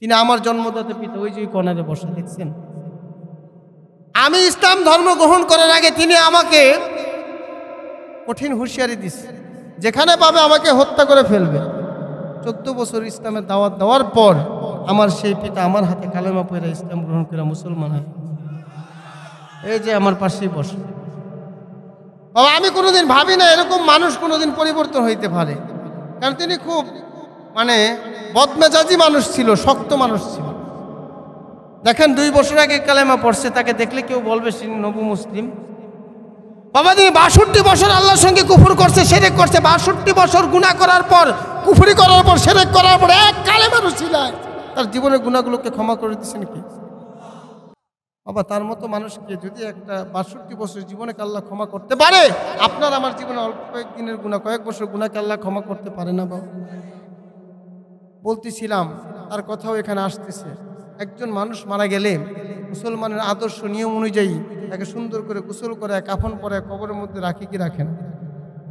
তিনি আমার জন্মদাতা পিতা, ওই যে কোণারে বসে দেখছেন। আমি ইসলাম ধর্ম গ্রহণ করার আগে তিনি আমাকে কঠিন হুঁশিয়ারি দিচ্ছে, যেখানে পাবে আমাকে হত্যা করে ফেলবে। 14 বছর ইসলামের দাওয়াত দেওয়ার পর আমার সেই পিতা আমার হাতে কালেমা পড়ে ইসলাম গ্রহণ করে মুসলমান হয়। এই যে আমার পাশেই বসে। বাবা, আমি কোনোদিন ভাবি না এরকম মানুষ কোনোদিন পরিবর্তন হইতে পারে, কারণ তিনি খুব বদমেজাজি মানুষ ছিল, শক্ত মানুষ ছিল। দেখেন 2 বছর আগে কালেমা পড়ছে, তাকে দেখলে কেউ বলবে তিনি নবু মুসলিম। বাবা, তিনি 62 বছর আল্লাহর সঙ্গে কুফর করছে, শিরক করছে। 62 বছর গুনাহ করার পর, কুফরি করার পর, শিরক করার পর এক কালেমার উসিলায় তার জীবনের গুনাহগুলোকে ক্ষমা করে দিচ্ছেন কি? বাবা, তার মতো মানুষকে যদি একটা 62 বছর জীবনে আল্লাহ ক্ষমা করতে পারে, আপনার আমার জীবনে অল্প কয়েকদিনের গুনাহ, কয়েক বছর গুনাহকে আল্লাহ ক্ষমা করতে পারে না? বাবা, বলতেছিলাম, তার কথাও এখানে আসতেছে। একজন মানুষ মারা গেলে মুসলমানের আদর্শ নিয়ম অনুযায়ী তাকে সুন্দর করে গোসল করে, কাফন পরে কবরের মধ্যে রাখে কি রাখেন?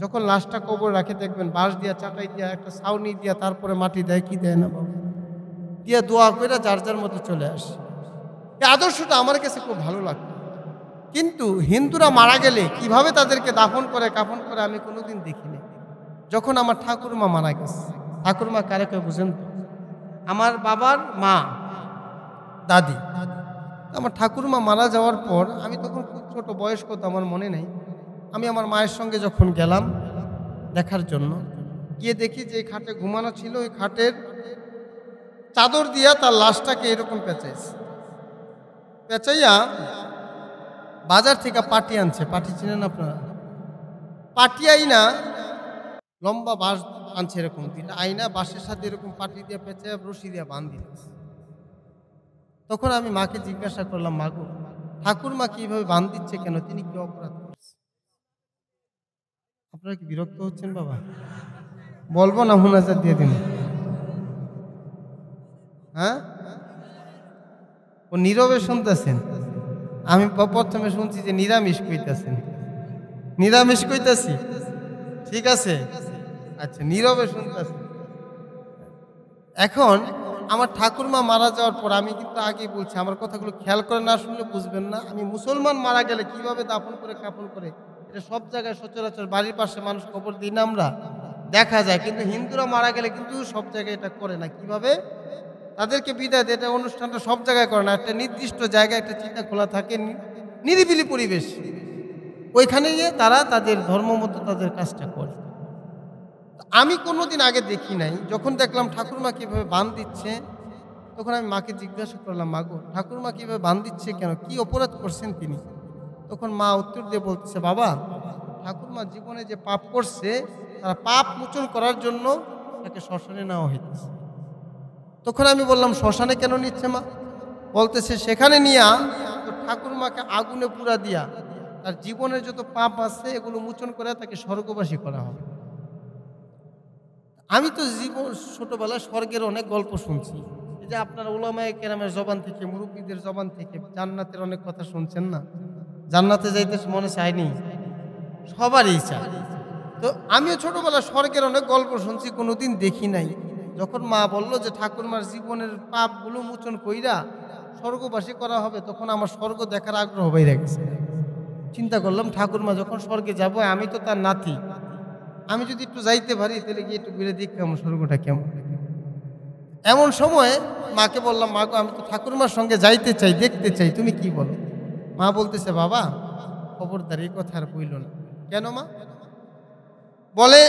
যখন লাশটা কবর রাখে দেখবেন বাঁশ দিয়া, চাটাই দিয়া, একটা ছাউনি দিয়া, তারপরে মাটি দেয় কি দেয় না বাবা, দিয়া দোয়া করে যার যার মতো চলে আসে। এই আদর্শটা আমার কাছে খুব ভালো লাগতো। কিন্তু হিন্দুরা মারা গেলে কিভাবে তাদেরকে দাফন করে, কাফন করে আমি কোনোদিন দেখিনি। যখন আমার ঠাকুরমা মারা গেছে, ঠাকুরমা কারে কেউ বুঝেন তো? আমার বাবার মা, দাদি। আমার ঠাকুরমা মারা যাওয়ার পর আমি তখন খুব ছোট, বয়স কত আমার মনে নেই। আমি আমার মায়ের সঙ্গে যখন গেলাম দেখার জন্য, গিয়ে দেখি যে এই খাটে ঘুমানো ছিল, ওই খাটের চাদর দিয়া তার লাশটাকে এরকম পেঁচাইয়া বাজার থেকে পাটি আনছে। পাটি চিনেন আপনারা? পাটি আইনা লম্বা বাঁশ আনছে, এরকম দুইটা আইনা বাঁশের সাথে এরকম পাটি দিয়ে পেঁচাইয়া রশি দিয়ে বাঁধি দিচ্ছে। তখন আমি মাকে জিজ্ঞাসা করলাম, মা গো, ঠাকুরমা কিভাবে বাঁধ দিচ্ছে কেন? তিনি কি অপরাধ করছে? আপনারা কি বিরক্ত হচ্ছেন বাবা? বলবো না মুনাজাত দিয়ে দিন? হ্যাঁ, ও নীরবে শুনতেছেন। আমি প্রথমে শুনছি যে নিরামিষ কইতেছেন। নিরামিষ কইতেছি, ঠিক আছে, আচ্ছা, নীরবে শুনতেছেন। এখন আমার ঠাকুরমা মারা যাওয়ার পর আমি কিন্তু আগেই বলছি, আমার কথাগুলো খেয়াল করে না শুনলে বুঝবেন না। আমি মুসলমান মারা গেলে কিভাবে দাফন করে, কাফন করে, এটা সব জায়গায় সচরাচর বাড়ির পাশে মানুষ কবর দিই না আমরা, দেখা যায়। কিন্তু হিন্দুরা মারা গেলে কিন্তু সব জায়গায় এটা করে না। কিভাবে তাদেরকে বিদায় দেয়, এটা অনুষ্ঠানটা সব জায়গায় করে না। একটা নির্দিষ্ট জায়গায় একটা চিতা খোলা থাকে, নিরিবিলি পরিবেশ, ওইখানে গিয়ে তারা তাদের ধর্ম মতো তাদের কাজটা করে। আমি কোনোদিন আগে দেখি নাই। যখন দেখলাম ঠাকুরমা কীভাবে বাঁধ দিচ্ছে, তখন আমি মাকে জিজ্ঞাসা করলাম, মা গো, ঠাকুরমা কীভাবে বাঁধ দিচ্ছে কেন? কি অপরাধ করছেন তিনি? তখন মা উত্তর দিয়ে বলতেছে, বাবা, ঠাকুরমা জীবনে যে পাপ করছে, তারা পাপ মোচন করার জন্য তাকে শ্মশানে নেওয়া হইতেছে। তখন আমি বললাম, শ্মশানে কেন নিচ্ছে মা? বলতেছে, সেখানে নিয়া তো ঠাকুরমাকে আগুনে পুরা দিয়া তার জীবনের যত পাপ আছে এগুলো মোচন করে তাকে স্বর্গবাসী করা হবে। আমি তো ছোটবেলায় স্বর্গের অনেক গল্প শুনছি, এই যে আপনারা উলামায়ে কেরামের জবান থেকে, মুরব্বীদের জবান থেকে জান্নাতের অনেক কথা শুনছেন না? জান্নাতে যাইতে মনে চায়নি? সবারই চায়। তো আমিও ছোটবেলায় স্বর্গের অনেক গল্প শুনছি, কোনোদিন দেখি নাই। যখন মা বলল যে ঠাকুরমার জীবনের পাপগুলো মোচন কইরা স্বর্গবাসী করা হবে, তখন আমার স্বর্গ দেখার আগ্রহ বাইরে গেছে। চিন্তা করলাম, ঠাকুরমা যখন স্বর্গে যাব, আমি তো তার নাতি, আমি যদি একটু যাইতে পারি তাহলে গিয়ে একটু ঘুরে দেখি আমার স্বর্গটা কেমন। এমন সময় মাকে বললাম, মা গো, আমি তো ঠাকুরমার সঙ্গে যাইতে চাই, দেখতে চাই, তুমি কি বলো? মা বলতেছে, বাবা, খবরদার, এই কথা আর বইল না। কেন মা? বলে,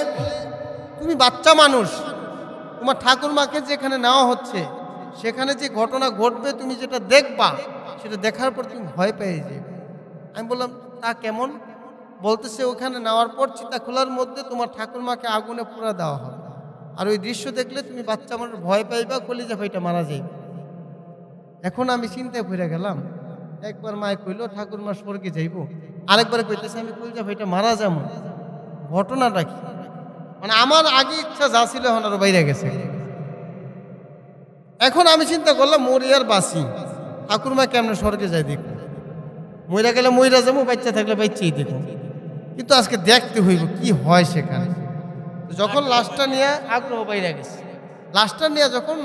তুমি বাচ্চা মানুষ, তোমার ঠাকুরমাকে যেখানে নেওয়া হচ্ছে সেখানে যে ঘটনা ঘটবে, তুমি যেটা দেখবা, সেটা দেখার পর তুমি ভয় পেয়ে যাবে। আমি বললাম, তা কেমন? বলতেছে, ওখানে নেওয়ার পর চিতা খোলার মধ্যে তোমার ঠাকুরমাকে আগুনে পুরা দেওয়া হবে, আর ওই দৃশ্য দেখলে তুমি বাচ্চা মানুষ ভয় পাইবা, কলিজা ভাইটা মারা যাইবে। এখন আমি চিন্তায় পড়ে গেলাম। একবার মায় কইল ঠাকুরমা স্বর্গে যাইব, আরেকবার কইতেছে আমি কলিজা ভাইটা মারা যাবো। ঘটনাটা কি? মানে আমার আগে ইচ্ছা যা ছিল এখন আরো বাইরে গেছে। এখন আমি চিন্তা করলাম, মরি আর বাঁচি, ঠাকুরমা কেমনে স্বর্গে যায় দেখো। মইরা গেলে মইরা যাবো, বাচ্চা থাকলে বাচ্চাই দেখো, কিন্তু আজকে দেখতে হইব কি হয় সেখানে। যখন লাশটা নিয়ে আগ্রহ বাইরে গেছে, লাশটা নিয়ে যখন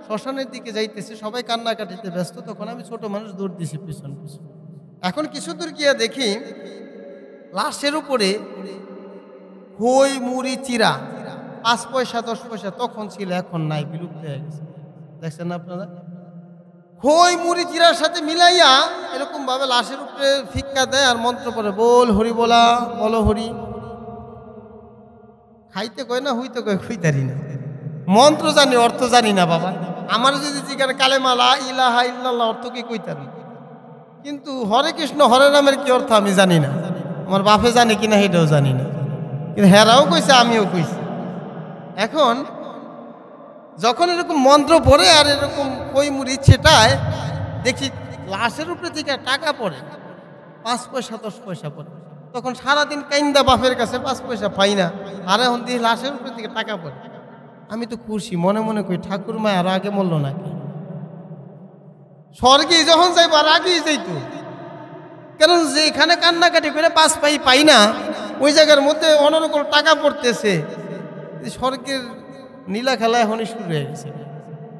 শ্মশানের দিকে যাইতেছি, সবাই কান্নাকাটিতে ব্যস্ত, তখন আমি ছোট মানুষ দৌড় দিছি পিছন পিছন। এখন কিছু দূর গিয়ে দেখি লাশের উপরে খই মুড়ি চিরা, 5 পয়সা 10 পয়সা তখন ছিল, এখন নাই, বিলুপ্ত হয়ে গেছে। দেখছেন না আপনারা? খই মুড়ি চিরার সাথে মিলাইয়া এরকম ভাবে লাশের উপরে ফিক্কা দেয় আর মন্ত্র পড়ে, বল হরি বলা, বলো হরি। খাইতে কয় না, হইতে কয়, খুইতারি না। মন্ত্র জানি, অর্থ জানি না বাবা। আমার যদি জিজ্ঞাসা কালেমা লা ইলাহা ইল্লাল্লাহ অর্থ কি কইতারি, কিন্তু হরে কৃষ্ণ হরে রামের কি অর্থ আমি জানি না। আমার বাপে জানে কিনা সেটাও জানি না, কিন্তু হেরাও কইছে, আমিও কইছি। এখন যখন এরকম মন্ত্র পড়ে আর এরকম কই মুড়ি ছেটায়, দেখি লাশের উপরে থেকে টাকা পড়ে, 5 পয়সা 10 পয়সা পড়ে। তখন সারাদিন কাইন্দা বাপের কাছে 5 পয়সা পাই না, আর এখন দিয়ে লাশের উপরে থেকে টাকা পড়ে। আমি তো খুশি, মনে মনে কই ঠাকুর মা আরো আগে মরল নাকি, স্বর্গে যখন যাইব আর আগেই যাইতো। কারণ যেখানে কান্নাকাটি করে 5 পাই না, ওই জায়গার মধ্যে অনর্গল টাকা পড়তেছে। স্বর্গের নীলা খেলা এখনই শুরু হয়ে গেছে।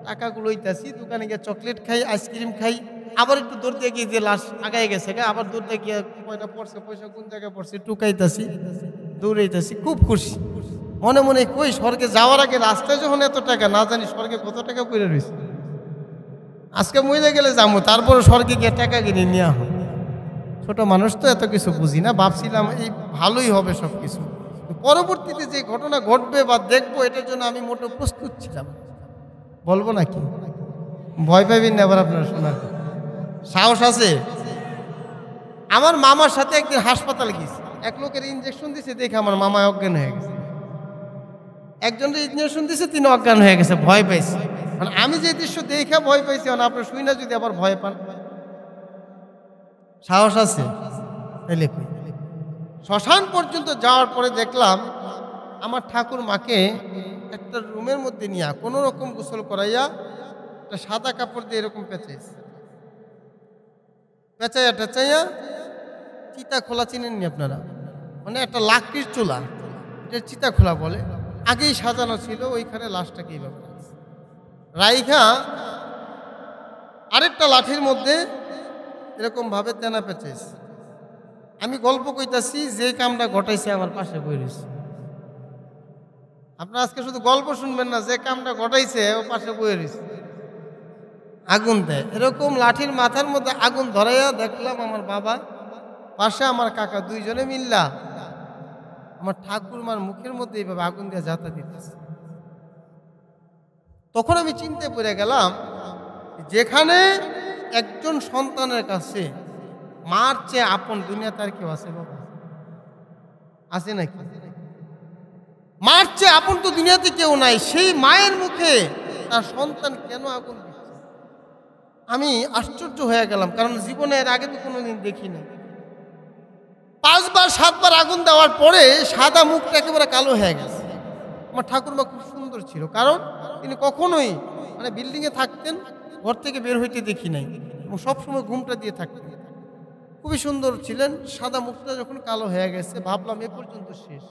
টাকাগুলো ইতাছি, দোকানে গিয়ে চকলেট খাই, আইসক্রিম খাই, আবার একটু দৌড় দিয়ে গিয়ে যে লাশ আগায় গেছে, আবার দৌড় দিয়ে গিয়ে কয়টা পড়ছে, পয়সা কোন জায়গায় পড়ছে টুকাইতাছি, দৌড়াইতাছি, খুব খুশি। মনে মনে কই স্বর্গে যাওয়ার আগে রাস্তায় যখন এত টাকা, না জানি স্বর্গে কত টাকা পড়ে রয়েছে। আজকে মরে গেলে যাবো, তারপরে স্বর্গে গিয়ে টাকা কিনে নেওয়া হয়। ছোট মানুষ তো এত কিছু বুঝি না, ভাবছিলাম এই ভালোই হবে সব কিছু। পরবর্তীতে যে ঘটনা ঘটবে বা দেখবো, এটার জন্য আমি মোটেও প্রস্তুত ছিলাম। বলবো নাকি? ভয় পাইবেন না আবার আপনারা শোনার সাহস আছে? আমার মামার সাথে একদিন হাসপাতালে গেছি, এক লোকের ইঞ্জেকশন দিছে, দেখে আমার মামা অজ্ঞান হয়ে গেছে। একজনের ইঞ্জেকশন দিছে, তিনি অজ্ঞান হয়ে গেছে, ভয় পাইছে। মানে আমি যে দৃশ্য দেখে ভয় পাইছি, মানে আপনার শুই না যদি আবার ভয় পান, সাহস আছে? তাইলে শ্মশান পর্যন্ত যাওয়ার পরে দেখলাম আমার ঠাকুর মাকে একটা রুমের মধ্যে নিয়ে কোনো রকম গোসল করাইয়া একটা সাদা কাপড় দিয়ে এরকম পেঁচাইছে, পেঁচাইয়া টেচাইয়া চিতা খোলা চিনেননি আপনারা? মানে একটা লাকড়ির চুলা, এটা চিতা খোলা বলে, আগেই সাজানো ছিল, ওইখানে লাশটাকে এইভাবে রাইখা আরেকটা লাঠির মধ্যে এরকম ভাবে তেনা পেঁচাইছে। আমি গল্প কইতাছি, যে কামটা ঘটাইছে আমার পাশে বই রয়েছে। আপনারা আজকে শুধু গল্প শুনবেন না, যে কামটা ঘটাইছে ও পাশে বই রয়েছে। আগুন দেয়, এরকম লাঠির মাথার মধ্যে আগুন ধরাইয়া দেখলাম আমার বাবা, পাশে আমার কাকা, দুইজনে মিল্লা আমার ঠাকুরমার মুখের মধ্যে এইভাবে আগুন দিয়ে যাতা দিতেছে। তখন আমি চিন্তায় পড়ে গেলাম, যেখানে একজন সন্তানের কাছে মার চেয়ে আপন দুনিয়া তার কেউ আছে বাবা? আছে নাকি? মার চেয়ে আপন তো দুনিয়াতে কেউ নাই। সেই মায়ের মুখে তার সন্তান কেন আগুন দিচ্ছে? আমি আশ্চর্য হয়ে গেলাম, কারণ জীবনে এর আগে তো কোনোদিন দেখি না। 5 বার 7 বার আগুন দেওয়ার পরে সাদা মুখটা একেবারে কালো হয়ে গেছে। আমার ঠাকুরমা খুব সুন্দর ছিল, কারণ তিনি কখনোই মানে বিল্ডিংয়ে থাকতেন, ঘর থেকে বের হইতে দেখি নাই, এবং সবসময় ঘুমটা দিয়ে থাকতেন। খুবই সুন্দর ছিলেন। সাদা মুখটা যখন কালো হয়ে গেছে, ভাবলাম এ পর্যন্ত শেষ,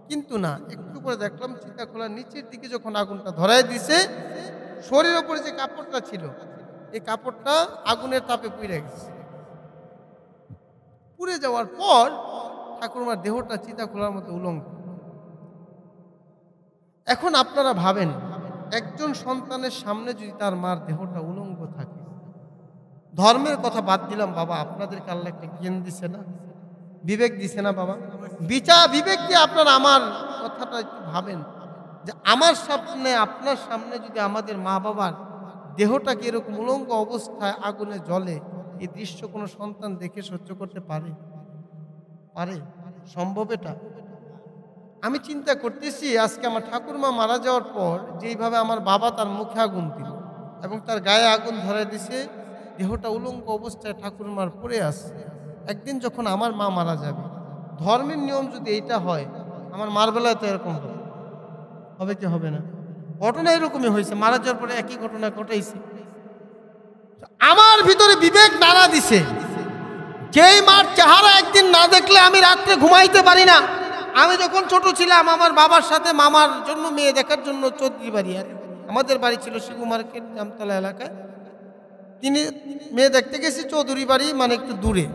কিন্তু না, একটু করে দেখলাম চিতা খোলার নিচের দিকে যখন আগুনটা ধরায় দিছে, শরীরের উপরে যে কাপড়টা ছিল, এই কাপড়টা আগুনের তাপে পুড়ে গেছে। পুড়ে যাওয়ার পর ঠাকুরমার দেহটা চিতা খোলার মতো উলঙ্গ। এখন আপনারা ভাবেন, একজন সন্তানের সামনে যদি তার মার দেহটা উলঙ্গ থাকে, ধর্মের কথা বাদ দিলাম বাবা, আপনাদেরকে আল্লাহ একটা জ্ঞান দিছে না, বিবেক দিছে না বাবা? বিবেক দিয়ে আপনারা আমার কথাটা একটু ভাবেন, যে আমার সামনে, আপনার সামনে যদি আমাদের মা বাবার দেহটাকে এরকম উলঙ্গ অবস্থায় আগুনে জ্বলে, এই দৃশ্য কোনো সন্তান দেখে সহ্য করতে পারে? পারে? সম্ভব এটা? আমি চিন্তা করতেছি, আজকে আমার ঠাকুরমা মারা যাওয়ার পর যেইভাবে আমার বাবা তার মুখে আগুন দিল এবং তার গায়ে আগুন ধরে দিছে, দেহটা উলঙ্গ অবস্থায় ঠাকুরমার পড়ে আসছে, একদিন যখন আমার মা মারা যাবে, ধর্মের নিয়ম যদি এইটা হয়, আমার মার বেলায় তো এরকম হবে, হবে কি হবে না? ঘটনা এরকমই হয়েছে, মারা যাওয়ার পরে একই ঘটনা ঘটাইছে। আমার ভিতরে বিবেক নাড়া দিছে, যেই মার চেহারা একদিন না দেখলে আমি রাত্রে ঘুমাইতে পারি না। আমি যখন ছোট ছিলাম, আমার বাবার সাথে মামার জন্য মেয়ে দেখার জন্য চৌধুরী বাড়ি, আর আমাদের বাড়ি ছিল শিবু মার্কেট জামতলা এলাকায়। তিনি মেয়ে দেখতে গেছি চৌধুরী বাড়ি, মানে একটু দূরে,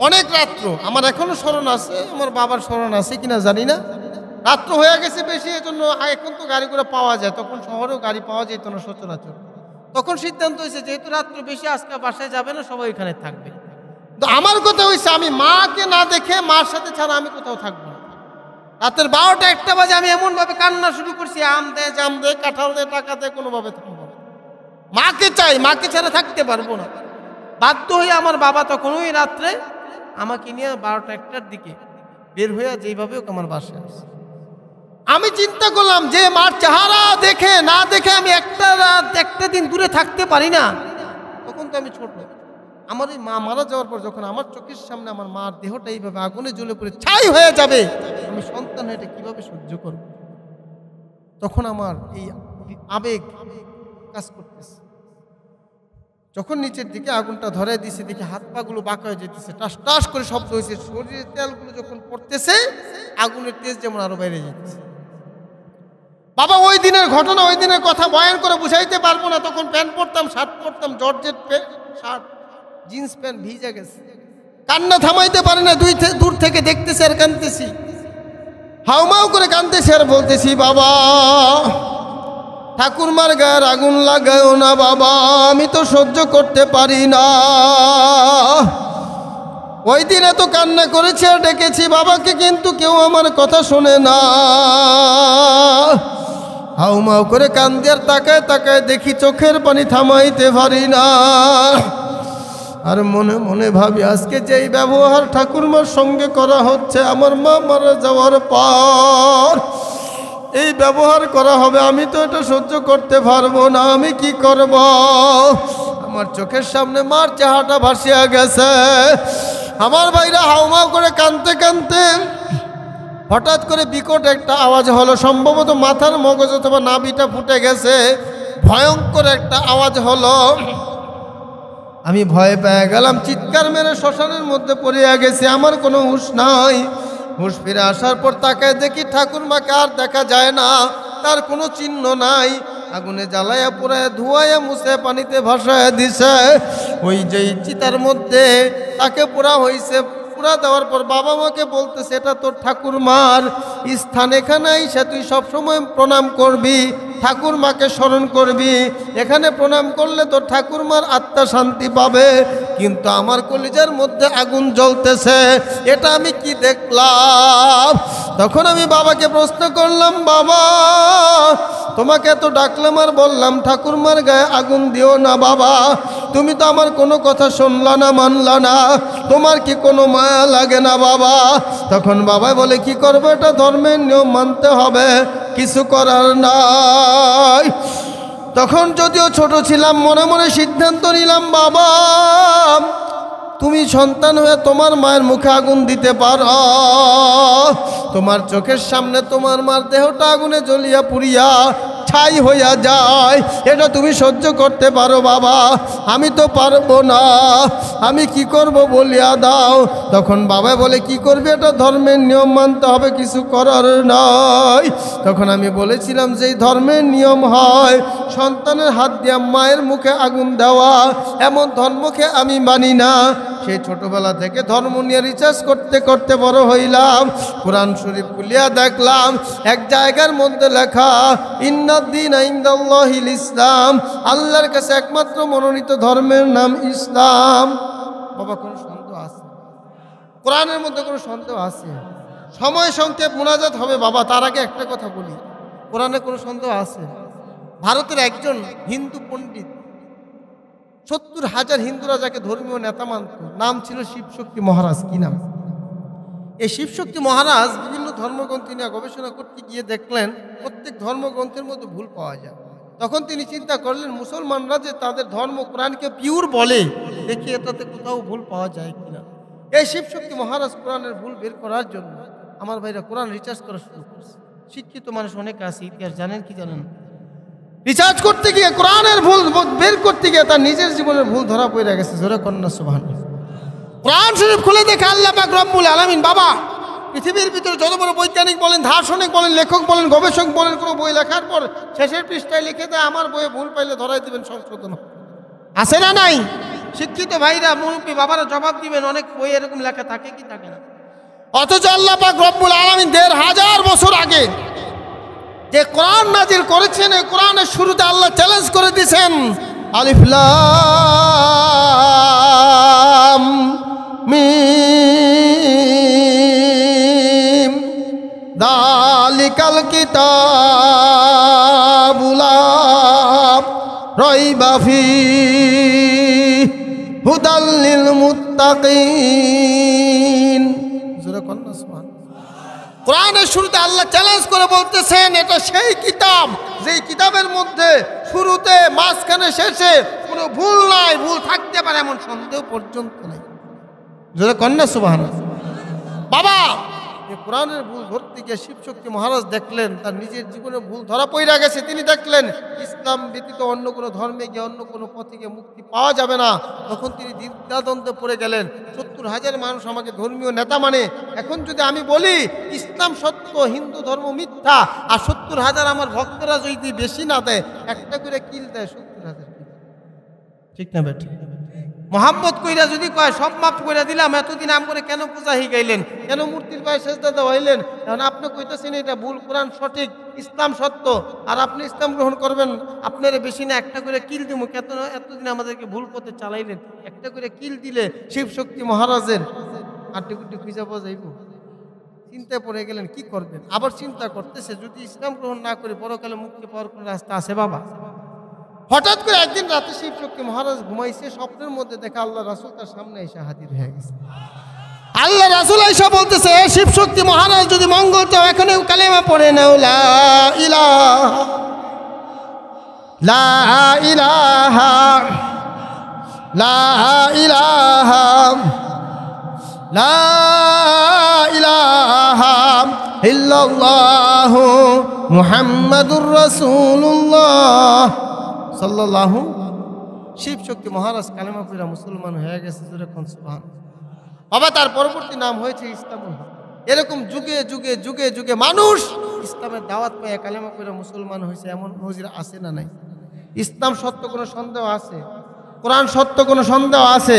অনেক রাত্র। আমার এখনো স্মরণ আছে, আমার বাবার স্মরণ আছে কিনা জানি না। রাত্র হয়ে গেছে বেশি, এজন্য এখন তো গাড়ি করে পাওয়া যায়, তখন শহরেও গাড়ি পাওয়া যেত না সচরাচর। তখন সিদ্ধান্ত হয়েছে যেহেতু রাত্র বেশি, আজকে বাসায় যাবে না, সবাই এখানে থাকবে। তো আমার কথা হয়েছে আমি মাকে না দেখে, মার সাথে ছাড়া আমি কোথাও থাকবো না। রাতের 12টা 1টা বাজে আমি এমনভাবে কান্না শুরু করছি, আম দে, জাম দে, কাঁঠাল দে, টাকা দে, কোনোভাবে থাকবো না। মাকে চাই, মাকে ছাড়া থাকতে পারবো না। বাধ্য হয়ে আমার বাবা তখন ওই রাত্রে আমাকে নিয়ে 12টা 1টার দিকে বের হয়ে যেইভাবে হোক আমার বাসায় আসে। আমি চিন্তা করলাম যে মার চেহারা দেখে না দেখে আমি একটা দিন দূরে থাকতে পারি না। তখন তো আমি ছোট। আমার এই মা মারা যাওয়ার পর যখন আমার চোখের সামনে আমার মার দেহটা এইভাবে আগুনে জ্বলে পড়ে ছাই হয়ে যাবে, আমি সন্তান হয়ে এটা কিভাবে সহ্য করব? তখন আমার এই আবেগ কাজ করতেছে। যখন নিচের দিকে আগুনটা ধরে দিছে, দেখি হাত পা গুলো বাঁকা হয়ে যেতেছে, টাস টাস করে শব্দ হয়েছে। শরীরের তেলগুলো যখন পড়তেছে, আগুনের তেজ যেমন আরো বাইরে যেতেছে। বাবা ওই দিনের ঘটনা, ওই দিনের কথা বয়ান করে বুঝাইতে পারবো না। তখন প্যান্ট পরতাম, শার্ট পরতাম, জর্জেট শার্ট, জিন্স প্যান্ট ভিজে গেছে। কান্না থামাইতে পারে না, দূর থেকে দেখতেছি আর কাঁদতেছি, হাউমাউ করে কাঁদতেছি আর বলতেছি, বাবা ঠাকুরমার গায়ের আগুন লাগাও না বাবা, আমি তো সহ্য করতে পারি না। ওই দিন এত কান্না করেছি আর ডেকেছি বাবাকে, কিন্তু কেউ আমার কথা শোনে না। হাউমাউ করে কান্দি আর তাকায় তাকায় দেখি চোখের পানি থামাইতে পারি না। আর মনে মনে ভাবি আজকে যেই ব্যবহার ঠাকুরমার সঙ্গে করা হচ্ছে, আমার মা মারা যাওয়ার পর এই ব্যবহার করা হবে, আমি তো এটা সহ্য করতে পারবো না। আমি কি করব? আমার চোখের সামনে মার চেহারাটা ভাসিয়া গেছে। আমার ভাইরা হাউমাউ করে কাঁদতে কাঁদতে হঠাৎ করে বিকট একটা আওয়াজ হলো, সম্ভবত মাথার মগজ অথবা নাভিটা ফুটে গেছে। ভয়ঙ্কর একটা আওয়াজ হলো, আমি ভয় পেয়ে গেলাম, চিৎকার মেরে শ্মশানের মধ্যে পড়িয়া গেছি। আমার কোনো হুঁশ নাই। হুঁশ ফিরে আসার পর তাকায় দেখি ঠাকুরমাকে আর দেখা যায় না, তার কোনো চিহ্ন নাই। আগুনে জ্বালাইয়া পুরাইয়া ধুয়াইয়া মুছে পানিতে ভাসাইয়া দিছে। ওই যে চিতার মধ্যে তাকে পোড়া হয়েছে, পোড়া দেওয়ার পর বাবা মাকে বলতেছে, এটা তোর ঠাকুরমার স্থান, এখানে এসে তুই সবসময় প্রণাম করবি, ঠাকুরমাকে স্মরণ করবি, এখানে প্রণাম করলে তোর ঠাকুরমার আত্মা শান্তি পাবে। কিন্তু আমার কলিজার মধ্যে আগুন জ্বলতেছে, এটা আমি কি দেখলাম? তখন আমি বাবাকে প্রশ্ন করলাম, বাবা তোমাকে তো ডাকলাম আর বললাম ঠাকুরমার গায়ে আগুন দিও না বাবা, তুমি তো আমার কোনো কথা শুনলা না, মানলা না, তোমার কি কোনো মায়া লাগে না বাবা? তখন বাবা বলে, কি করবো, এটা ধর্মের নিয়ম, মানতে হবে, কিছু করার নাই। তখন যদিও ছোট ছিলাম, মনে মনে সিদ্ধান্ত নিলাম, বাবা তুমি সন্তান হয়ে তোমার মায়ের মুখে আগুন দিতে পারো, তোমার চোখের সামনে তোমার মার দেহটা আগুনে জ্বলিয়া পুড়িয়া ছাই হইয়া যায়, এটা তুমি সহ্য করতে পারো বাবা? আমি তো পারবো না, আমি কি করব বলিয়া দাও। তখন বাবা বলে, কি করবে, এটা ধর্মের নিয়ম, মানতে হবে, কিছু করার নাই। তখন আমি বলেছিলাম যে ধর্মের নিয়ম হয় সন্তানের হাত দিয়া মায়ের মুখে আগুন দেওয়া, এমন ধর্মকে আমি মানি না। সেই ছোটবেলা থেকে ধর্ম নিয়ে রিসার্চ করতে করতে বড় হইলাম। কোরআন শরীফ খুলিয়া দেখলাম এক জায়গার মধ্যে লেখা, ইন্নাদ্দীনা ইনদাল্লাহিল ইসলাম, আল্লাহর কাছে একমাত্র মনোনীত ধর্মের নাম ইসলাম। বাবা কোনো সন্দেহ আছে? কোরআনের মধ্যে কোনো সন্দেহ আছে? সময় সংক্ষেপ, মুনাজাত হবে বাবা, তার আগে একটা কথা বলি, কোরআনে কোনো সন্দেহ আছে? ভারতের একজন হিন্দু পণ্ডিত, 70,000 হিন্দুরা যাকে ধর্মীয় নেতা মানত, নাম ছিল শিবশক্তি মহারাজ। কি নাম? এই শিবশক্তি মহারাজ বিভিন্ন ধর্মগ্রন্থ নিয়ে গবেষণা করতে গিয়ে দেখলেন প্রত্যেক ধর্মগ্রন্থের মধ্যে ভুল পাওয়া যায়। তখন তিনি চিন্তা করলেন, মুসলমানরা যে তাদের ধর্ম কোরআনকে পিওর বলে, দেখি এটাতে কোথাও ভুল পাওয়া যায় কিনা। এই শিবশক্তি মহারাজ কোরআনের ভুল বের করার জন্য আমার ভাইরা কোরআন রিসার্চ করা শুরু করছে। শিক্ষিত মানুষ অনেক আছে, ইতিহাস জানেন কি জানেন, রিসার্চ করতে গিয়ে কোরআনের ভুল বের করতে গিয়ে তার নিজের জীবনের ভুল ধরা পড়ে গেছে। জোরে কন্যা সুবহানাল্লাহ। কোরআন শরীফ খুলে দেখে আল্লাহ পাক রব্বুল আলামিন, বাবা পৃথিবীর ভিতরে যত বড় বৈজ্ঞানিক বলেন, দার্শনিক বলেন, লেখক বলেন, গবেষক বলেন, কোনো বই লেখার পর শেষের পৃষ্ঠায় লিখে দেয় আমার বইয়ে ভুল পাইলে ধরাই দিবেন, সংশোধন আছে না নাই? শিক্ষিত ভাইরা, মুরব্বী বাবারা জবাব দিবেন, অনেক বই এরকম লেখা থাকে কি থাকে না? অথচ আল্লাহ পাক রব্বুল আলামিন ১৫০০ বছর আগে যে কোরআন নাজিল করেছেন, এই কোরআনের শুরুতে আল্লাহ চ্যালেঞ্জ করে দিয়েছেন, আলিফ লাম মিম যালিকাল কিতাবু লা রাইবা ফীহি হুদাল লিল মুত্তাকিন। জোরে কোন না সুবহানাল্লাহ। কোরআনের শুরুতে আল্লাহ চ্যালেঞ্জ করে বলতেছেন, এটা সেই কিতাব যেই কিতাবের মধ্যে শুরুতে, মাঝখানে, শেষে কোনো ভুল নাই, ভুল থাকতে পারে এমন সন্দেহ পর্যন্ত নাই। জোরে কন্যা সুবহানাল্লাহ। বাবা, এই কোরআনের ভুল ধরতে গিয়ে শিবশক্তি মহারাজ দেখলেন তার নিজের জীবনে ভুল ধরা পড়ে গেছে। তিনি দেখলেন ইসলাম ব্যতীত অন্য কোনো ধর্মে গিয়ে, অন্য কোনো পথে গিয়ে মুক্তি পাওয়া যাবে না। তখন তিনি দ্বিধাদ্বন্দ্বে পড়ে গেলেন। ৭০,০০০ মানুষ আমাকে ধর্মীয় নেতা মানে, এখন যদি আমি বলি ইসলাম সত্য, হিন্দু ধর্ম মিথ্যা, আর ৭০,০০০ আমার ভক্তরা যদি বেশি না দেয়, একটা করে কিল দেয় ৭০,০০০, ঠিক না বেঠ? মোহাম্মদ কইরা যদি কয় সব মাফ করে দিলাম, এতদিন আম করে কেন পূজা হয়ে গেলেন, কেন মূর্তির পায়ে সেজদা হইলেন? এখন আপনি কইতেছেন এটা ভুল, কোরআন সঠিক, ইসলাম সত্য, আর আপনি ইসলাম গ্রহণ করবেন, আপনার বেশি না একটা করে কিল দিব, এতদিন আমাদেরকে ভুল পথে চালাইলেন, একটা করে কিল দিলে শিবশক্তি মহারাজের আট্টিকুটি খুঁজে পাওয়া যাইব? চিন্তায় পড়ে গেলেন, কি করবেন? আবার চিন্তা করতেছে, যদি ইসলাম গ্রহণ না করে পরকালে মুক্তি পাওয়ার কোনো রাস্তা আছে বাবা? হঠাৎ করে একদিন রাতে শিবশক্তি মহারাজ ঘুমাইছে, স্বপ্নের মধ্যে দেখা আল্লাহ রাসূল তার সামনে এসে হাজির হয়ে গেছে। আল্লাহ রাসূল এসে বলতেছে, শিবশক্তি মহারাজ যদি মঙ্গল চাও এখনই কালেমা পড়ে নাও, লা ইলাহা লা ইলাহা লা ইলাহা লা ইলাহা ইল্লাল্লাহু মুহাম্মাদুর রাসূলুল্লাহ সাল্লাল্লাহু। শিবশক্তি মহারাজ কালেমা পড়া মুসলমান হয়ে গেছে। যেরকম সুবহানাল্লাহ। বাবা, তার পরবর্তী নাম হয়েছে ইসলামুল হক। এরকম যুগে যুগে যুগে যুগে মানুষ ইসলামের দাওয়াত পেয়ে কালেমা পড়া মুসলমান হয়েছে, এমন নজির আছে না নাই? ইসলাম সত্য কোনো সন্দেহ আছে? কোরআন সত্য কোনো সন্দেহ আছে?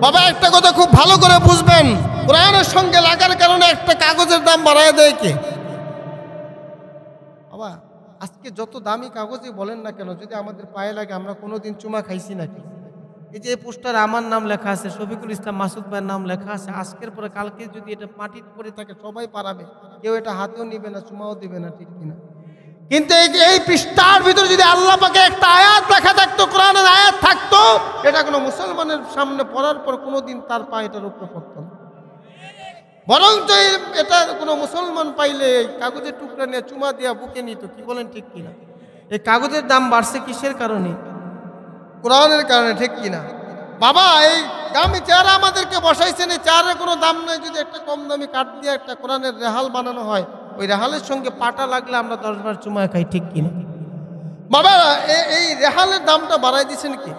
বাবা, একটা কথা খুব ভালো করে বুঝবেন, কোরআনের সঙ্গে লাগার কারণে একটা কাগজের দাম বাড়ায় দেয় কে? বাবা, আজকে যত দামি কাগজই বলেন না কেন, যদি আমাদের পায়ে লাগে, আমরা কোনোদিন চুমা খাইছি নাকি? এই যে পোস্টারে আমার নাম লেখা আছে, শফিকুল ইসলাম মাসুদ ভাইয়ের নাম লেখা আছে, আজকের পরে কালকে যদি এটা মাটিতে পড়ে থাকে সবাই পারাবে, কেউ এটা হাতেও নিবে না, চুমাও দিবে না, ঠিক কিনা? কিন্তু এই পৃষ্ঠার ভিতরে যদি আল্লাহ পাকে একটা আয়াত লেখা থাকতো, কোরআনের আয়াত থাকতো, এটা কোনো মুসলমানের সামনে পড়ার পর কোনোদিন তার পা এটার উপরে পড়তো না। বরং এটা কোনো মুসলমান পাইলে কাগজের টুকরা নিয়ে চুমা দিয়া বুকে নিত। কি বলেন, ঠিক কিনা? এই কাগজের দাম বাড়ছে কিসের কারণে? কোরআনের কারণে, ঠিক কিনা? বাবা, এই দামি চেয়ার আমাদেরকে বসাইছেন, এই চেয়ারের কোনো দাম নেই। যদি একটা কম দামি কাঠ দিয়ে একটা কোরআনের রেহাল বানানো হয়, ওই রেহালের সঙ্গে পাটা লাগলে আমরা 10 বার চুমা খাই, ঠিক কিনা? বাবা, এই রেহালের দামটা বাড়াই দিচ্ছেন কি?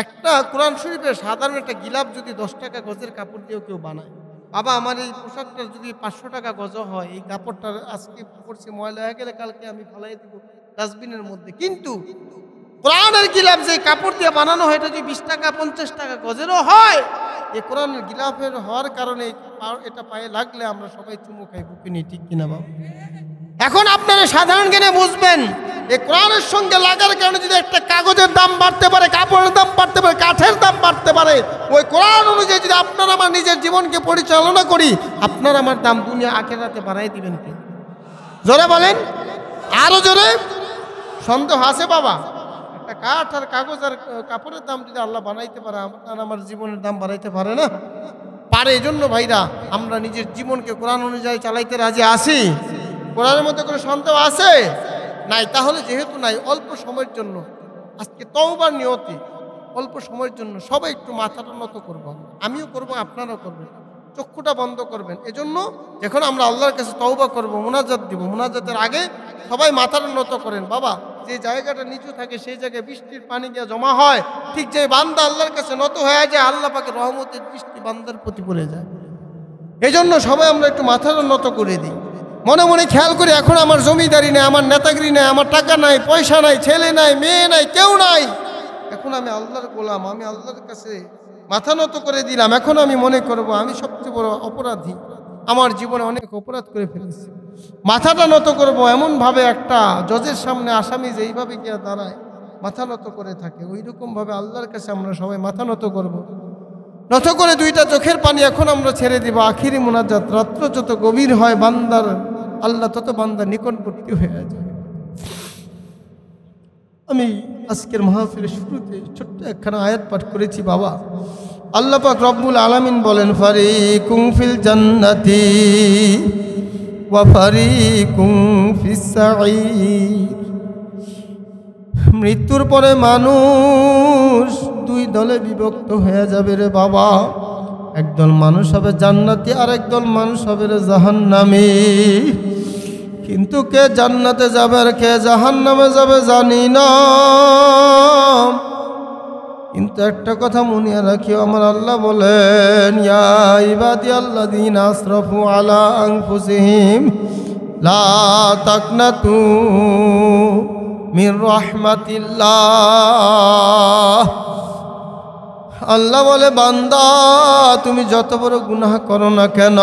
একটা কোরআন শরীফের সাধারণ একটা গিলাপ যদি 10 টাকা গজের কাপড় দিয়েও কেউ বানায়, বাবা আমার এই পোশাকটা যদি 500 টাকা গজ হয়, এই কাপড়টা আজকে পড়ছে, ময়লা হয়ে গেলে কালকে আমি ফালাই দিব ডাস্টবিনের মধ্যে। কিন্তু কোরআনের গিলাপ যে কাপড় দিয়ে বানানো হয়, এটা যদি 20 টাকা 50 টাকা গজেরও হয়, এই কোরআনের গিলাফের হওয়ার কারণে এটা পায়ে লাগলে আমরা সবাই চুমু খাই, বুকে নিই, ঠিক কিনা বাবা? এখন আপনারা সাধারণ জ্ঞানে বুঝবেন, এই কোরআনের সঙ্গে লাগার কারণে যদি একটা কাগজের দাম বাড়তে পারে, কাপড়ের দাম বাড়তে পারে, কাঠের দাম বাড়তে পারে, ওই কোরআন অনুযায়ী যদি আপনার আমার নিজের জীবনকে পরিচালনা করি, আপনার আমার দাম দুনিয়া আখিরাতে বাড়াই দিবেন কে? জোরে বলেন, আরো জোরে। সন্দেহ আছে বাবা? একটা কাঠ আর কাগজ আর কাপড়ের দাম যদি আল্লাহ বানাইতে পারে, আপনার আমার জীবনের দাম বাড়াইতে পারে না? পারে। এই জন্য ভাইরা, আমরা নিজের জীবনকে কোরআন অনুযায়ী চালাইতে রাজি আছি। কোরআনের মধ্যে কোনো সন্দেহ আছে? নাই। তাহলে যেহেতু নাই, অল্প সময়ের জন্য আজকে তওবার নিয়তে অল্প সময়ের জন্য সবাই একটু মাথাটা নত করবো। আমিও করবো, আপনারাও করবেন। চক্ষুটা বন্ধ করবেন। এজন্য যখন আমরা আল্লাহর কাছে তওবা করবো, মুনাজাত দিব, মুনাজাতের আগে সবাই মাথাটা নত করেন। বাবা, যে জায়গাটা নিচু থাকে সেই জায়গায় বৃষ্টির পানি গিয়ে জমা হয়, ঠিক যে বান্দা আল্লাহর কাছে নত হয়ে যায়, আল্লাহ পাকের রহমতের বৃষ্টি বান্দার প্রতি পড়ে যায়। এই জন্য সবাই আমরা একটু মাথাটা নত করে দিই, মনে মনে খেয়াল করি এখন আমার জমিদারি নাই, আমার নেতাগিরি নাই, আমার টাকা নাই, পয়সা নাই, ছেলে নাই, মেয়ে নাই, কেউ নাই, এখন আমি আল্লাহর গোলাম, আমি আল্লাহর কাছে মাথা নত করে দিলাম। এখন আমি মনে করব আমি সবচেয়ে বড় অপরাধী, আমার জীবনে অনেক অপরাধ করে ফেলেছি, মাথাটা নত করব। এমনভাবে একটা জজের সামনে আসামি যেইভাবে গিয়ে দাঁড়ায় মাথা নত করে থাকে, ওই রকমভাবে আল্লাহর কাছে আমরা সবাই মাথা নত করব। নত করে দুইটা চোখের পানি এখন আমরা ছেড়ে দিব। আখিরি মুনাজাত, রাত্র যত গভীর হয় বান্দার আল্লাহ তত বান্দার নিকটবর্তী হয়ে যায়। আমি আজকের মাহফিলের শুরুতে ছোট্ট একখানা আয়াত পাঠ করেছি বাবা। আল্লাহ পাক রব্বুল আলামিন বলেন, ফারিকুম ফিল জান্নাতি ওয়া ফারিকুম ফিস সাঈর। মৃত্যুর পরে মানুষ দুই দলে বিভক্ত হয়ে যাবে রে বাবা। একদল মানুষ হবে জান্নাতি, আর একদল মানুষ হবে রে জাহান্নামী। কিন্তু কে জান্নাতে যাবে আর কে জাহান্নামে যাবে জানি না, কিন্তু একটা কথা মনে রাখিও, আমার আল্লাহ বলেন, ইয়া ইবাদিয়াল্লাযীনা আসরাফু আলা আনফুসিহিম লা তাকনাতু মির রাহমাতিল্লাহ। আল্লাহ বলে, বান্দা তুমি যত বড় গুনাহ করো না কেন,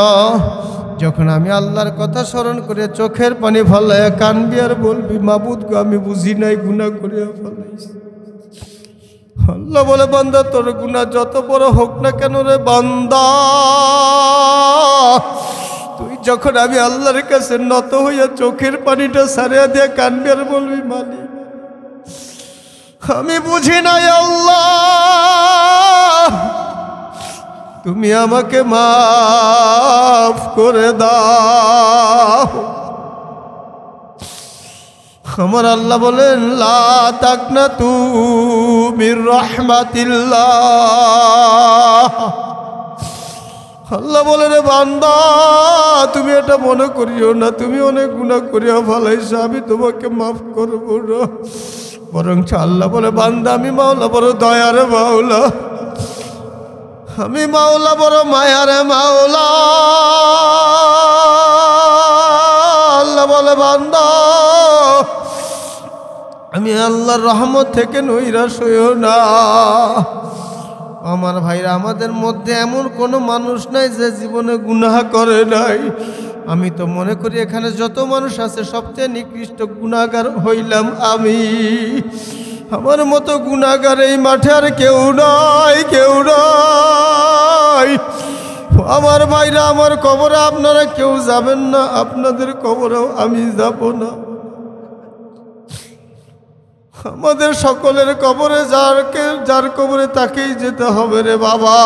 যখন আমি আল্লাহর কথা স্মরণ করে চোখের পানি ফেলায় কানবি আর বলবি, মাবুদ গো আমি বুঝি নাই, গুনাহ করে ফেলাইছি। আল্লাহ বলে, বান্দা তোর গুনাহ যত বড় হোক না কেন রে বান্দা, তুই যখন আমি আল্লাহর কাছে নত হইয়া চোখের পানিটা সারিয়া দিয়ে কানবি আর বলবি, মালিক আমি বুঝি নাই আল্লাহ, তুমি আমাকে মাফ করে দাও। আমার আল্লাহ বলেন, লা তাকনাতু মির রাহমাতিল্লাহ। আল্লাহ বলেন, বান্দা তুমি এটা মনে করিও না, তুমি অনেক গুনাহ করিয়া ফেলাইছো, আমি তোমাকে মাফ করব না। বরং আল্লাহ বলে, বান্দা আমি মাওলা বড় দয়ারে মাওলা, আমি মাওলা বড় মায়ারে মাওলা। আল্লাহ বলে, বান্দা আমি আল্লাহর রহমত থেকে নৈরাশ হইও না। আমার ভাইরা, আমাদের মধ্যে এমন কোনো মানুষ নাই যে জীবনে গুনাহ করে নাই। আমি তো মনে করি এখানে যত মানুষ আছে সবচেয়ে নিকৃষ্ট গুনাহগার হইলাম আমি। আমার মতো গুনাহগার এই মাঠে আর কেউ নাই, কেউ নাই। আমার ভাইরা, আমার কবরে আপনারা কেউ যাবেন না, আপনাদের কবরেও আমি যাব না। আমাদের সকলের কবরে যার কবরে তাকেই যেতে হবে রে বাবা।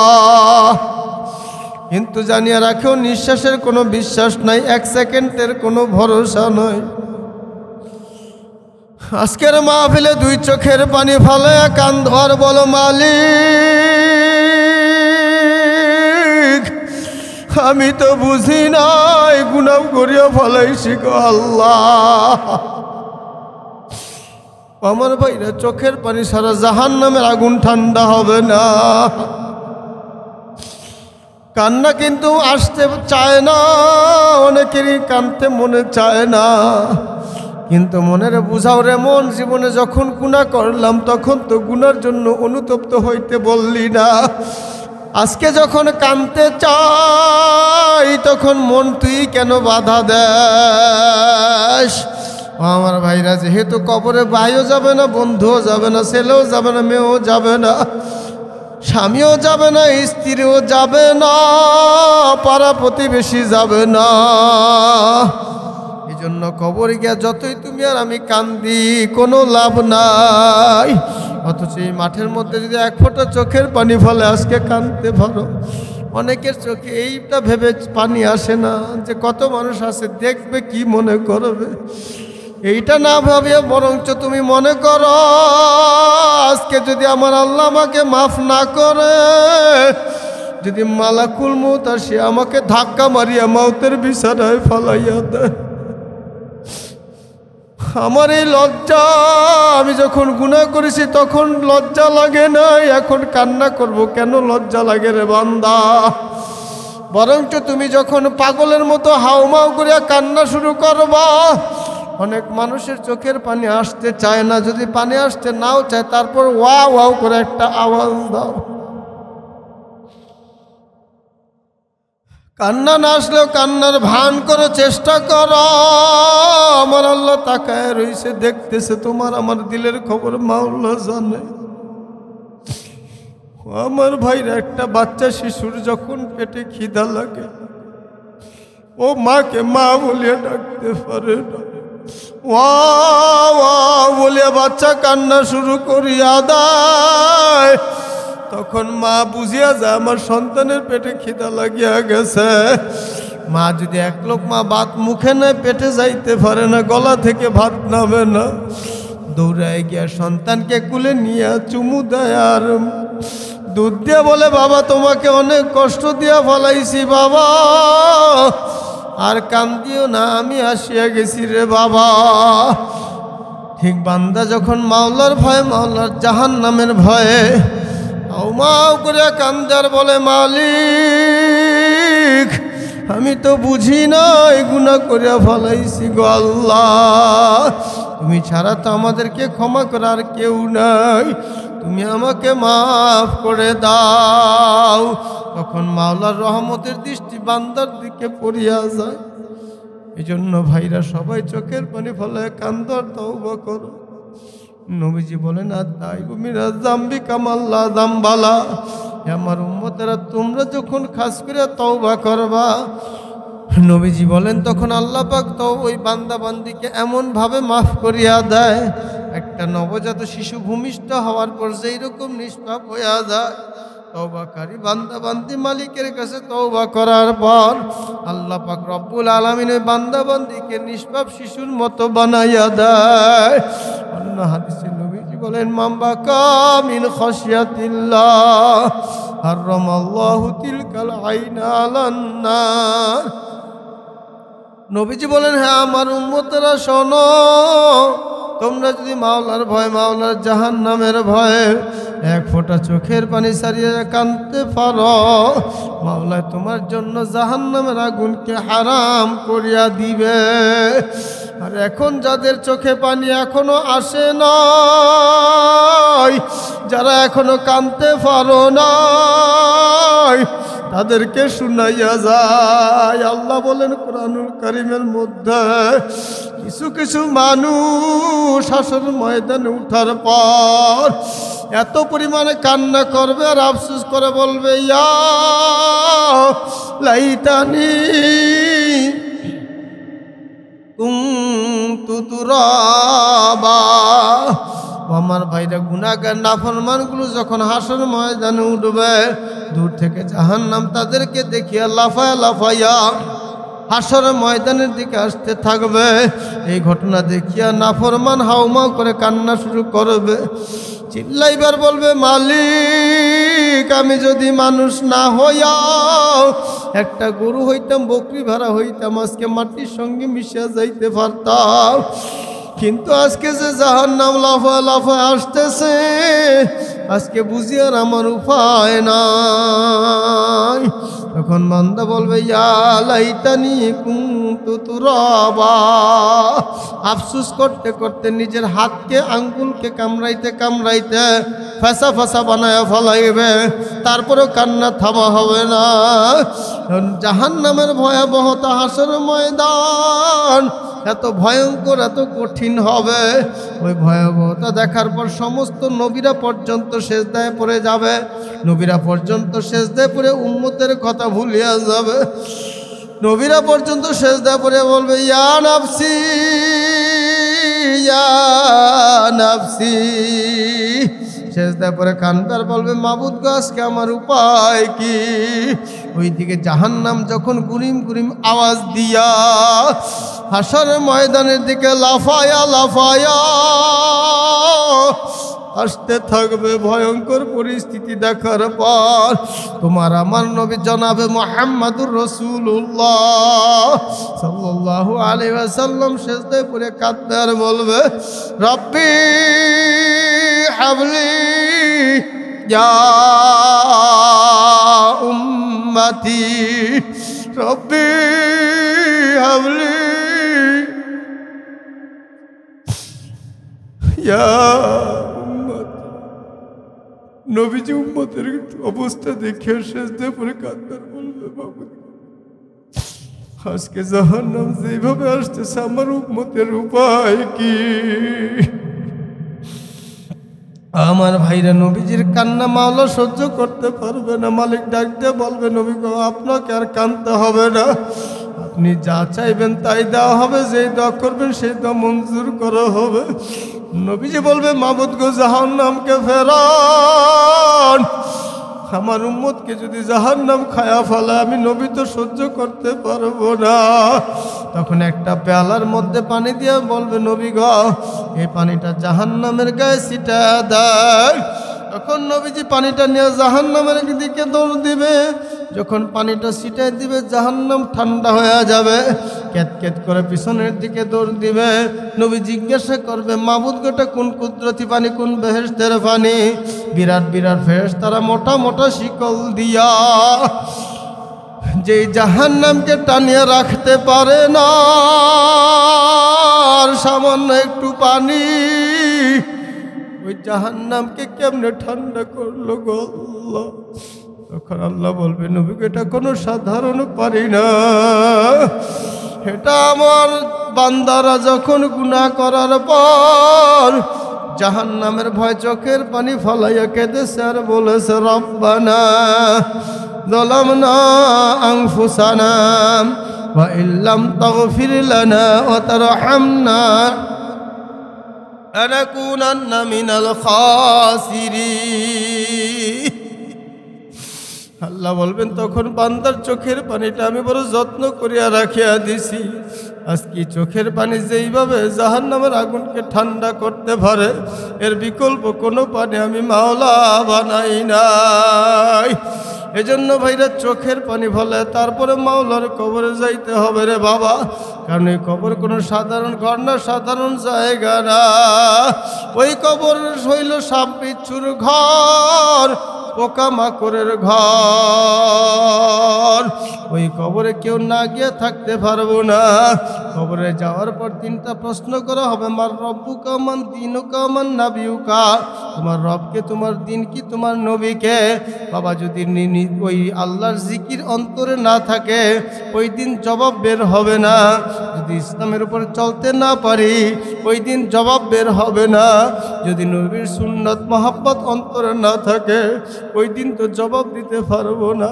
কিন্তু জানিয়ে রাখেও, নিঃশ্বাসের কোনো বিশ্বাস নাই, এক সেকেন্ডের কোনো ভরসা নয়। আজকের মাহফিলে দুই চোখের পানি ফেলে কান্দ আর বলো, মালিক আমি তো বুঝি নাই, গুনাহ করিয়া ফেলাইছি গো আল্লাহ। আমার ভাইরা, চোখের পানি সারা জাহান্নামের আগুন ঠান্ডা হবে না। কান্না কিন্তু আসতে চায় না, অনেকেরই কাঁদতে মনে চায় না, কিন্তু মনের বুঝাও রে মন, জীবনে যখন গুনাহ করলাম তখন তো গুনার জন্য অনুতপ্ত হইতে বললি না। আজকে যখন কাঁদতে চাই তখন মন তুই কেন বাধা দেস? আমার ভাইরা, যেহেতু কবরে ভাইও যাবে না, বন্ধুও যাবে না, ছেলেও যাবে না, মেয়েও যাবে না, স্বামীও যাবে না, স্ত্রীও যাবে না, পাড়া প্রতিবেশী যাবে না। এই জন্য কবরে গিয়া যতই তুমি আর আমি কান্দি কোনো লাভ নাই। অথচ এই মাঠের মধ্যে যদি এক ফোঁটা চোখের পানি ফেলে আজকে কাঁদতে পারো। অনেকের চোখে এইটা ভেবে পানি আসে না যে কত মানুষ আছে, দেখবে কি মনে করবে। এইটা না ভাবিয়া বরঞ্চ তুমি মনে করো, আজকে যদি আমার আল্লাহ আমাকে মাফ না করে, যদি মালাকুল মউত আসে আমাকে ধাক্কা মারিয়া মউতের বিছানায় ফালাইয়া দেয়, আমার এই লজ্জা, আমি যখন গুনাহ করেছি তখন লজ্জা লাগে না, এখন কান্না করব কেন লজ্জা লাগে রে বান্দা? বরঞ্চ তুমি যখন পাগলের মতো হাউমাউ করে কান্না শুরু করবা, অনেক মানুষের চোখের পানি আসতে চায় না, যদি পানি আসতে নাও চায় তারপর ওয়াও ওয়াও করে একটা আওয়াজ দাও। কান্না না আসলেও কান্নার ভান করে চেষ্টা করো। আমার আল্লাহ তাকায় রইছে, দেখতেছে তোমার আমার দিলের খবর মাওলা জানে। আমার ভাইরা, একটা বাচ্চা শিশুর যখন পেটে খিদা লাগে ও মাকে মা বলিয়া ডাকতে পারে না, বলে বাচ্চা কান্না শুরু করিয়া দেয়, তখন মা বুঝিয়া যায় আমার সন্তানের পেটে খিদা লাগিয়া গেছে। মা যদি এক লোকমা ভাত মুখে নেয় পেটে যাইতে পারে না, গলা থেকে ভাত নামে না, দৌড়ায় গিয়া সন্তানকে কুলে নিয়ে চুমু দেয় আর দুধ দিয়ে বলে, বাবা তোমাকে অনেক কষ্ট দিয়া ফলাইছি বাবা, আর কান্দিও না, আমি আসিয়া গেছি রে বাবা। ঠিক বান্দা যখন মাওলার ভয়ে, মাওলার জাহান্নামের ভয়ে হাউমাউ করে কান্দার বলে, মালিক আমি তো বুঝি নাই গুনাহ করিয়া ফলাইছি গো আল্লাহ, তুমি ছাড়া তো আমাদেরকে ক্ষমা করার কেউ নাই, তুমি আমাকে মাফ করে দাও। তখন মাওলার রহমতের দৃষ্টি বান্দার দিকে পড়িয়া যায়। এই জন্য ভাইরা সবাই চোখের পানি ফেলে কান্দর তওবা করো। নবীজি বলেন, আর তাই মিরা জাম্বি কামাল্লা জাম্বালা, আমার উম্মতেরা তোমরা যখন খাস করে তওবা করবা, নবীজি বলেন তখন আল্লাহ পাক তো ওই বান্দা বান্দিকে এমনভাবে মাফ করিয়া দেয়, একটা নবজাত শিশু ভূমিষ্ঠ হওয়ার পর যেই রকম নিষ্পাপ হইয়া যায়, তওবাকারী বান্দা বান্দি মালিকের কাছে তওবা করার পর আল্লাহ পাক রব্বুল আলামিন ওই বান্দা বান্দিকে নিষ্পাপ শিশুর মতো বানাইয়া দেয়। অন্য হাদিসে নবীজি বলেন, মামবাকা মিন খাশিয়াতিল্লাহ হারামাল্লাহু তিলকাল আইনা আলান নার। নবীজি বলেন, হ্যাঁ আমার উম্মতেরা শোনো, তোমরা যদি মাওলার ভয়, মাওলার জাহান্নামের ভয়ে এক ফোঁটা চোখের পানি ছাড়িয়ে কাঁদতে পারো, মাওলা তোমার জন্য জাহান্নামের আগুনকে হারাম করিয়া দিবে। আর এখন যাদের চোখে পানি এখনো আসে নাই, যারা এখনো কাঁদতে পারো নাই, তাদেরকে শুনাইয়া যায়। আল্লাহ বলেন কোরআনুল কারীমের মধ্যে, কিছু কিছু মানুষ হাসর ময়দানে উঠার পর এত পরিমাণে কান্না করবে আর আফসোস করে বলবে, ইয়া লাইতানি কুনতু তুরাবা। আমার ভাইরা, গুনাহগার নাফরমানগুলো যখন হাসর ময়দানে উঠবে, দূর থেকে জাহান্নাম তাদেরকে দেখিয়া লাফায়া লাফাইয়া হাসর ময়দানের দিকে আসতে থাকবে। এই ঘটনা দেখিয়া নাফরমান হাউমাউ করে কান্না শুরু করবে, চিল্লাইবার বলবে, মালিক আমি যদি মানুষ না হইয়া একটা গরু হইতাম, বকরি ভেড়া হইতাম, আজকে মাটির সঙ্গে মিশিয়া যাইতে পারতাম, কিন্তু আজকে যে জাহান্নাম লাফা লাফা আসতেছে, আজকে বুঝি আর আমার উপায় নাই। তখন বান্দা বলবে, ইয়া লাইতানি কুনতু তুরাবা। আফসোস করতে করতে নিজের হাতকে, আঙ্গুলকে কামড়াইতে কামড়াইতে ফাঁসা ফাঁসা বানায়া ফলাইবে, তারপরেও কান্না থামা হবে না। জাহান্নামের ভয়াবহতা, হাসর ময়দান এত ভয়ঙ্কর, এত কঠিন হবে। ওই ভয়াবহতা দেখার পর সমস্ত নবীরা পর্যন্ত সেজদায় পড়ে যাবে, নবীরা পর্যন্ত সেজদায় পড়ে উম্মতের কথা ভুলিয়া যাবে। নবীরা পর্যন্ত সেজদায় পড়ে বলবে, ইয়া নাফসি ইয়া নাফসি। সেজদায় পড়ে কান্দার বলবে, মাবুদ গো আজকে আমার উপায় কি? ওইদিকে জাহান্নাম যখন গুরিম গুরিম আওয়াজ দিয়া হাসর ময়দানের দিকে লাফায়া লাফায়া আসতে থাকবে, ভয়ঙ্কর পরিস্থিতি দেখার পর তোমার আমার নবী জনাবে মুহাম্মদুর রাসূলুল্লাহ সাল্লাল্লাহু আলাইহি ওয়াসাল্লাম সেজদায় পড়ে কাঁদতে আর বলবে, রব্বি হাবলি ইয়া উম্মতি রব্বি হাবলি ইয়া উম্মতি। নবীজি উম্মতের অবস্থা দেখে সেজদে পড়ে কাঁদতেন, বলবে বাবা আজকে জাহান্নাম যেভাবে আসতেছে আমার উম্মতের উপায় কি? আমার ভাইরা নবীজির কান্না মাওলা সহ্য করতে পারবে না। মালিক ডাক দিয়ে বলবে নবী গো আপনাকে আর কাঁদতে হবে না, আপনি যা চাইবেন তাই দেওয়া হবে, যেই দোয়া করবেন সেই দোয়া মঞ্জুর করা হবে। নবীজি বলবে মাবুদ গো জাহান্নামকে ফেরান, আমার উম্মতকে যদি জাহান্নাম খায়া ফেলে আমি নবী তো সহ্য করতে পারবো না। তখন একটা পেয়ালার মধ্যে পানি দিয়ে বলবে নবী গো এই পানিটা জাহান্নামের গায়ে ছিটা দেয়। তখন নবীজি পানিটা নিয়ে জাহান্নামের দিকে দৌড় দিবে। যখন পানিটা ছিটাই দিবে জাহান্নাম ঠান্ডা হয়ে যাবে, কেত কেত করে পিছনের দিকে দৌড় দিবে। নবী জিজ্ঞাসা করবে মাবুদ গোটা কোন কুদরতি পানি, কোন বেহেশতের পানি? বিরাট বিরাট ফেরেশতারা মোটা মোটা শিকল দিয়া যেই জাহান্নামকে টানিয়ে রাখতে পারে না, আর সামান্য একটু পানি ওই জাহান্নামকে কেমনে ঠান্ডা করলো গো আল্লাহ। তখন আল্লাহ বলবে নবী এটা কোনো সাধারণ পানি না, এটা আমার বান্দারা যখন গুনাহ করার পর জাহান্নামের ভয় চোখের পানি ফলাইয়া কেঁদেছে আর বলেছে রব্বানা যালামনা আনফুসানা ওয়া ইল্লাম তাগফির লানা ওয়া তারহামনা লানাকুনান্না মিনাল খাসিরিন। আল্লাহ বলবেন তখন বান্দার চোখের পানিটা আমি বড় যত্ন করিয়া রাখিয়া দিছি, আজকে চোখের পানি যেইভাবে জাহান্নামের আগুনকে ঠান্ডা করতে পারে এর বিকল্প কোনো পানি আমি মাওলা বানাই নাই। এজন্য ভাইরা চোখের পানি ফলে তারপরে মাওলার কবরে যাইতে হবে রে বাবা, কারণ এই কবর কোনো সাধারণ ঘর না, সাধারণ জায়গা না। ওই কবর হইল সাপ বিচ্ছুর ঘর, পোকা মাকড়ের ঘর। ওই কবরে কেউ না গিয়ে থাকতে পারবো না। কবরে যাওয়ার পর তিনটা প্রশ্ন করা হবে, মার রব্বুকা মান দীনুকা মান নাবিয়ুকা, তোমার রবকে, তোমার দিন কি, তোমার নবীকে। বাবা যদি ওই আল্লাহর জিকির অন্তরে না থাকে ওই দিন জবাব বের হবে না। যদি ইসলামের উপর চলতে না পারি ওই দিন জবাব বের হবে না। যদি নবীর সুন্নত মহাব্বত অন্তরে না থাকে ওই দিন তো জবাব দিতে পারবো না।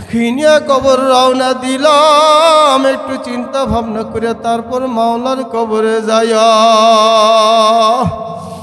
খিনিয়া কবর রওনা দিলাম, একটু চিন্তা ভাবনা করে তারপর মাওলার কবরে যাইয়া।